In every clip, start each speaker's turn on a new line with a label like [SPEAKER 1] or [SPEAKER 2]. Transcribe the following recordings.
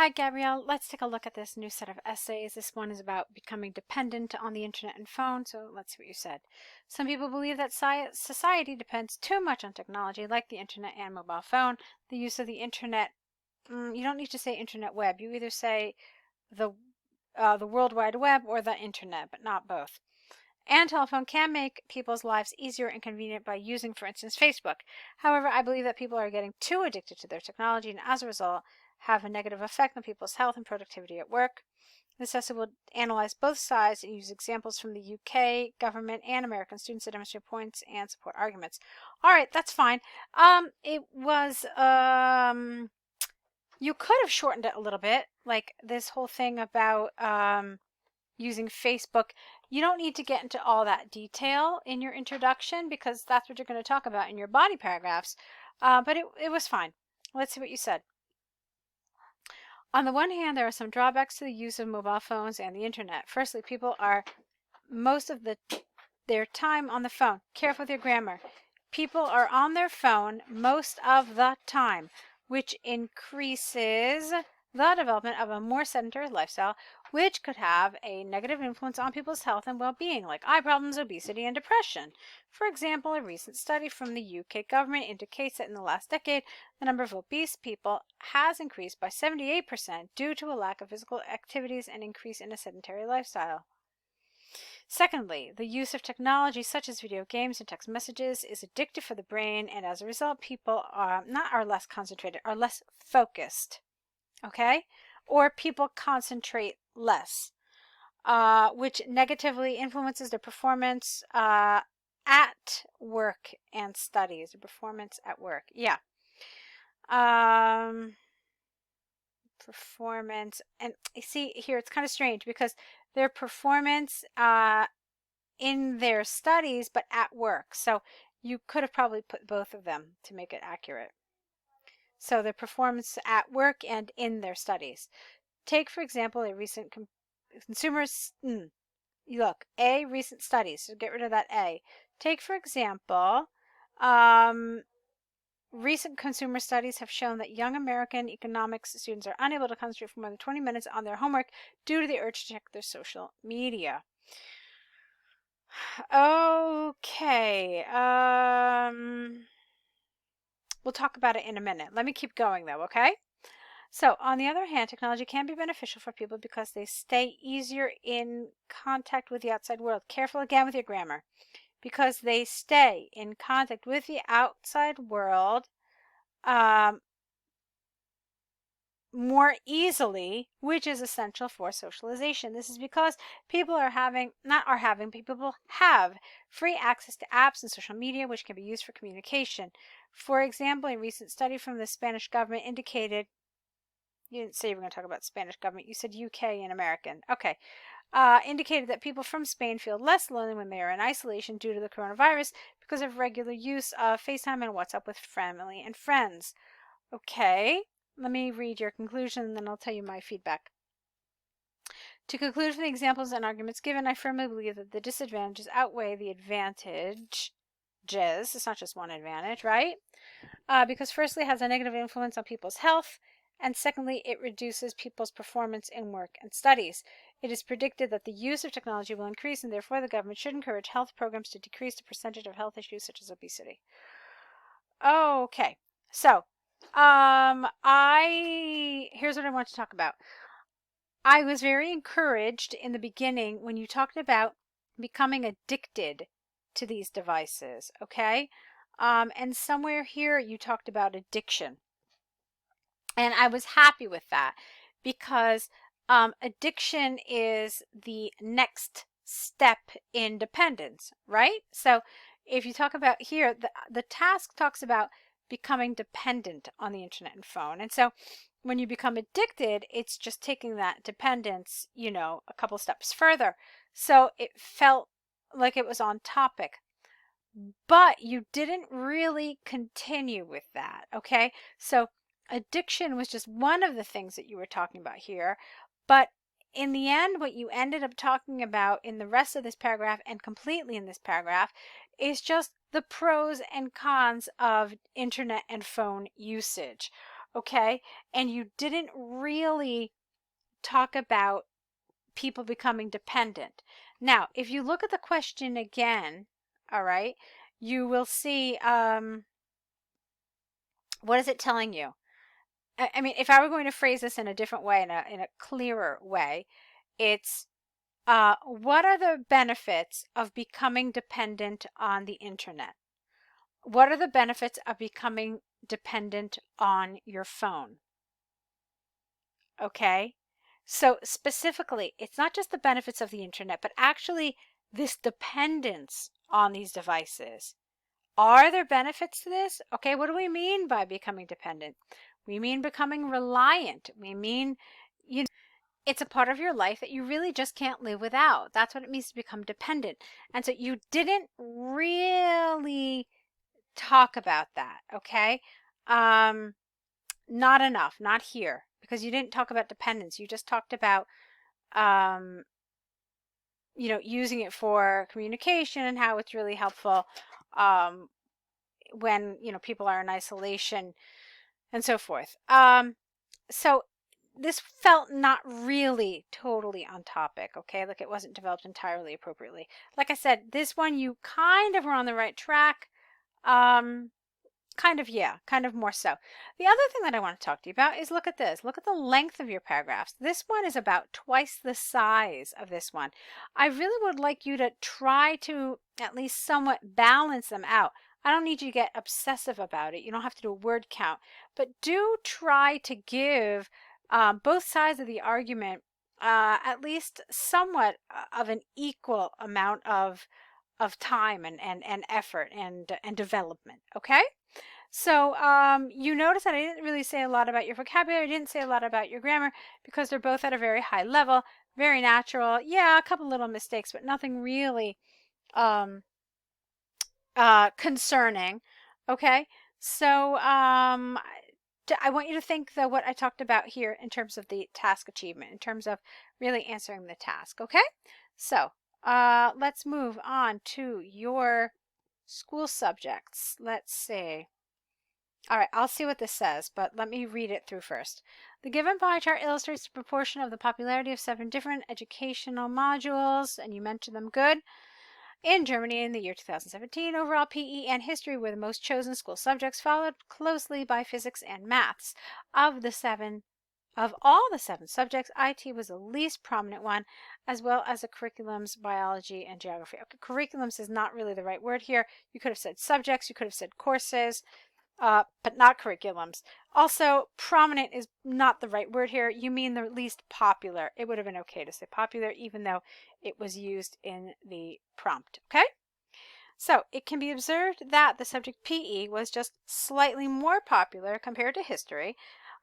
[SPEAKER 1] Hi, Gabrielle. Let's take a look at this new set of essays. This one is about becoming dependent on the internet and phone. So let's see what you said. Some people believe that society depends too much on technology, like the internet and mobile phone. The use of the internet, you don't need to say internet web. You either say the World Wide Web or the internet, but not both. And telephone can make people's lives easier and convenient by using, for instance, Facebook. However, I believe that people are getting too addicted to their technology and as a result have a negative effect on people's health and productivity at work. This essay will analyze both sides and use examples from the UK government and American students to demonstrate points and support arguments. All right, that's fine. It was you could have shortened it a little bit, like this whole thing about using Facebook. You don't need to get into all that detail in your introduction because that's what you're going to talk about in your body paragraphs. But it was fine. Let's see what you said. On the one hand, there are some drawbacks to the use of mobile phones and the internet. Firstly, people are most of their time on the phone. Careful with your grammar. People are on their phone most of the time, which increases the development of a more sedentary lifestyle, which could have a negative influence on people's health and well-being, like eye problems, obesity, and depression. For example, a recent study from the UK government indicates that in the last decade, the number of obese people has increased by 78% due to a lack of physical activities and increase in a sedentary lifestyle. Secondly, the use of technology such as video games and text messages is addictive for the brain, and as a result, people are less concentrated, are less focused. Okay? Or people concentrate less, which negatively influences their performance at work and studies. Their performance at work. Yeah. Performance. And you see here, it's kind of strange because their performance in their studies, but at work. So you could have probably put both of them to make it accurate. So their performance at work and in their studies. Take, for example, a recent recent studies. So get rid of that A. Take, for example, recent consumer studies have shown that young American economics students are unable to concentrate for more than 20 minutes on their homework due to the urge to check their social media. Okay. We'll talk about it in a minute. Let me keep going though, okay? So, on the other hand, technology can be beneficial for people because they stay easier in contact with the outside world. Careful again with your grammar. Because they stay in contact with the outside world more easily, which is essential for socialization. This is because people people have free access to apps and social media, which can be used for communication. For example, a recent study from the Spanish government indicated, you didn't say you were going to talk about Spanish government, you said UK and American. Okay. Indicated that people from Spain feel less lonely when they are in isolation due to the coronavirus because of regular use of FaceTime and WhatsApp with family and friends. Okay. Let me read your conclusion and then I'll tell you my feedback. To conclude from the examples and arguments given, I firmly believe that the disadvantages outweigh the advantages. It's not just one advantage, right? Because firstly, it has a negative influence on people's health, and secondly, it reduces people's performance in work and studies. It is predicted that the use of technology will increase, and therefore the government should encourage health programs to decrease the percentage of health issues such as obesity. Okay, so here's what I want to talk about. I was very encouraged in the beginning when you talked about becoming addicted to these devices, okay? And somewhere here you talked about addiction. And I was happy with that because addiction is the next step in dependence, right? So if you talk about here, the task talks about becoming dependent on the internet and phone. And so when you become addicted, it's just taking that dependence, a couple steps further. So it felt like it was on topic. But you didn't really continue with that, okay? So addiction was just one of the things that you were talking about here. But in the end, what you ended up talking about in the rest of this paragraph and completely in this paragraph is just the pros and cons of internet and phone usage. okay? And you didn't really talk about people becoming dependent. Now, if you look at the question again, all right, you will see, what is it telling you? I mean, if I were going to phrase this in a different way, in a clearer way, it's what are the benefits of becoming dependent on the internet? What are the benefits of becoming dependent on your phone? Okay, so specifically, it's not just the benefits of the internet, but actually this dependence on these devices. Are there benefits to this? Okay, what do we mean by becoming dependent? We mean becoming reliant. We mean, you know, it's a part of your life that you really just can't live without. That's what it means to become dependent. And so you didn't really talk about that, okay? Not enough, not here, because you didn't talk about dependence. You just talked about, using it for communication and how it's really helpful when, people are in isolation and so forth. So this felt not really totally on topic, okay? Like it wasn't developed entirely appropriately. Like I said, this one you kind of were on the right track. Kind of more so. The other thing that I want to talk to you about is look at this. Look at the length of your paragraphs. This one is about twice the size of this one. I really would like you to try to at least somewhat balance them out. I don't need you to get obsessive about it. You don't have to do a word count, but do try to give both sides of the argument at least somewhat of an equal amount of time and effort and development. Okay. So you notice that I didn't really say a lot about your vocabulary. I didn't say a lot about your grammar because they're both at a very high level, very natural. Yeah, a couple little mistakes, but nothing really concerning. Okay, so I want you to think though what I talked about here in terms of the task achievement, in terms of really answering the task. Okay, so let's move on to your school subjects. Let's see. All right, I'll see what this says, but let me read it through first. The given pie chart illustrates the proportion of the popularity of 7 different educational modules, and you mentioned them good. In Germany in the year 2017, overall PE and history were the most chosen school subjects, followed closely by physics and maths. Of all the 7 subjects, IT was the least prominent one, as well as the curriculums, biology, and geography. Okay, curriculums is not really the right word here. You could have said subjects, you could have said courses, but not curriculums. Also, prominent is not the right word here. You mean the least popular. It would have been okay to say popular, even though it was used in the prompt. Okay? So, it can be observed that the subject PE was just slightly more popular compared to history.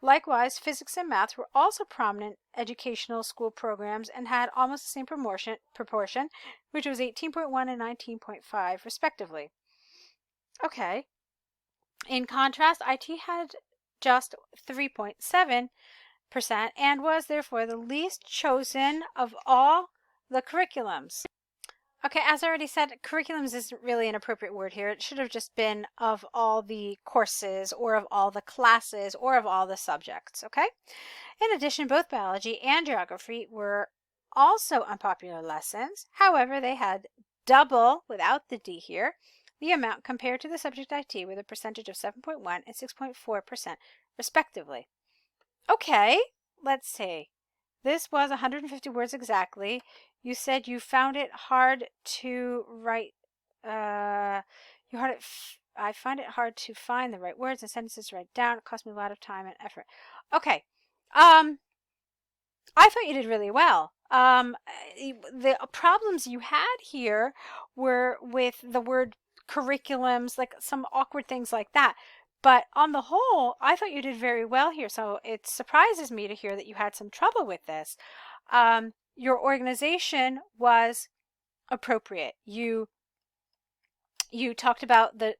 [SPEAKER 1] Likewise, physics and maths were also prominent educational school programs and had almost the same proportion, which was 18.1 and 19.5 respectively. Okay. In contrast, IT had just 3.7% and was therefore the least chosen of all the curriculums. Okay, as I already said, curriculums isn't really an appropriate word here. It should have just been of all the courses or of all the classes or of all the subjects, okay? In addition, both biology and geography were also unpopular lessons. However, they had double, without the D here, the amount compared to the subject IT with a percentage of 7.1 and 6.4% respectively. Okay, let's see. This was 150 words exactly. You said you found it hard to write, I find it hard to find the right words and sentences to write down. It cost me a lot of time and effort. Okay. I thought you did really well. The problems you had here were with the word curriculums, like some awkward things like that. But on the whole, I thought you did very well here. So it surprises me to hear that you had some trouble with this. Your organization was appropriate. You talked about the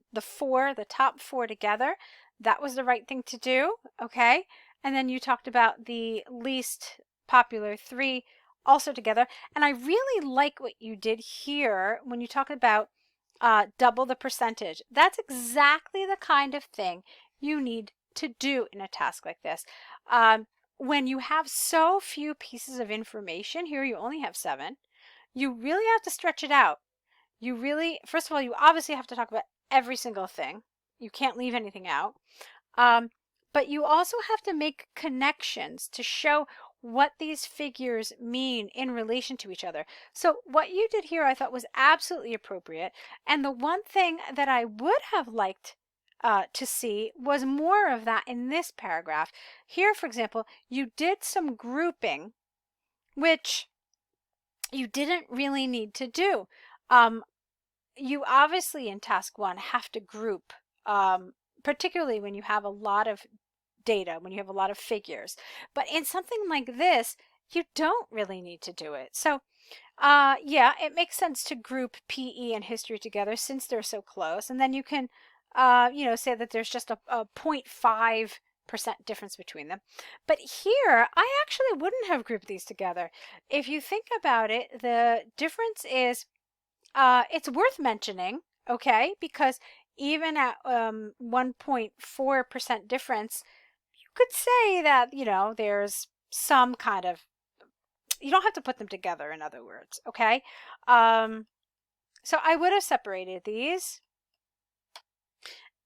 [SPEAKER 1] top four together. That was the right thing to do. Okay. And then you talked about the least popular 3 also together. And I really like what you did here when you talk about double the percentage. That's exactly the kind of thing you need to do in a task like this. When you have so few pieces of information, here you only have 7, you really have to stretch it out. You really, first of all, you obviously have to talk about every single thing. You can't leave anything out. But you also have to make connections to show what these figures mean in relation to each other. So what you did here I thought was absolutely appropriate. And the one thing that I would have liked to see was more of that in this paragraph. Here, for example, you did some grouping, which you didn't really need to do. You obviously in task 1 have to group, particularly when you have a lot of data, when you have a lot of figures. But in something like this, you don't really need to do it. So yeah, it makes sense to group PE and history together since they're so close. And then you can, say that there's just a 0.5% difference between them. But here, I actually wouldn't have grouped these together. If you think about it, the difference is, it's worth mentioning, okay, because even at 1.4% difference, you could say that, there's some kind of, you don't have to put them together, in other words, okay? So I would have separated these.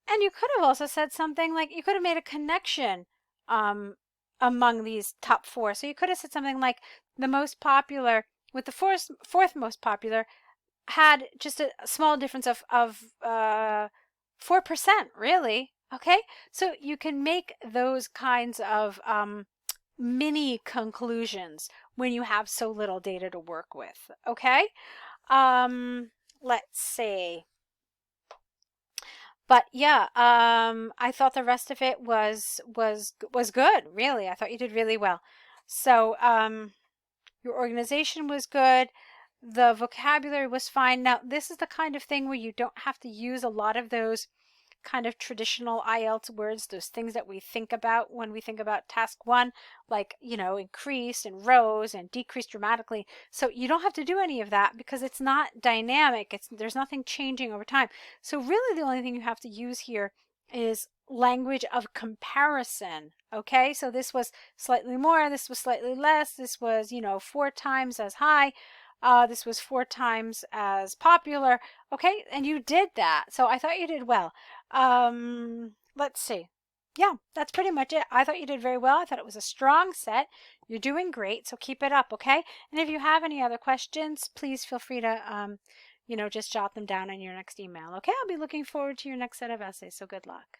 [SPEAKER 1] And you could have also said something like, you could have made a connection among these top 4. So you could have said something like the most popular, with the fourth most popular, had just a small difference of 4%, really. Okay, so you can make those kinds of mini conclusions when you have so little data to work with. Okay, let's see. But yeah, I thought the rest of it was good. Really, I thought you did really well. So your organization was good. The vocabulary was fine. Now, this is the kind of thing where you don't have to use a lot of those kind of traditional IELTS words, those things that we think about when we think about task 1, like, increased and rose and decreased dramatically. So you don't have to do any of that because it's not dynamic. There's nothing changing over time. So really the only thing you have to use here is language of comparison. Okay, so this was slightly more, this was slightly less, this was, 4 times as high. This was 4 times as popular. Okay, and you did that. So I thought you did well. Let's see. Yeah, that's pretty much it. I thought you did very well. I thought it was a strong set. You're doing great, so keep it up, okay? And if you have any other questions, please feel free to, just jot them down in your next email, okay? I'll be looking forward to your next set of essays, so good luck.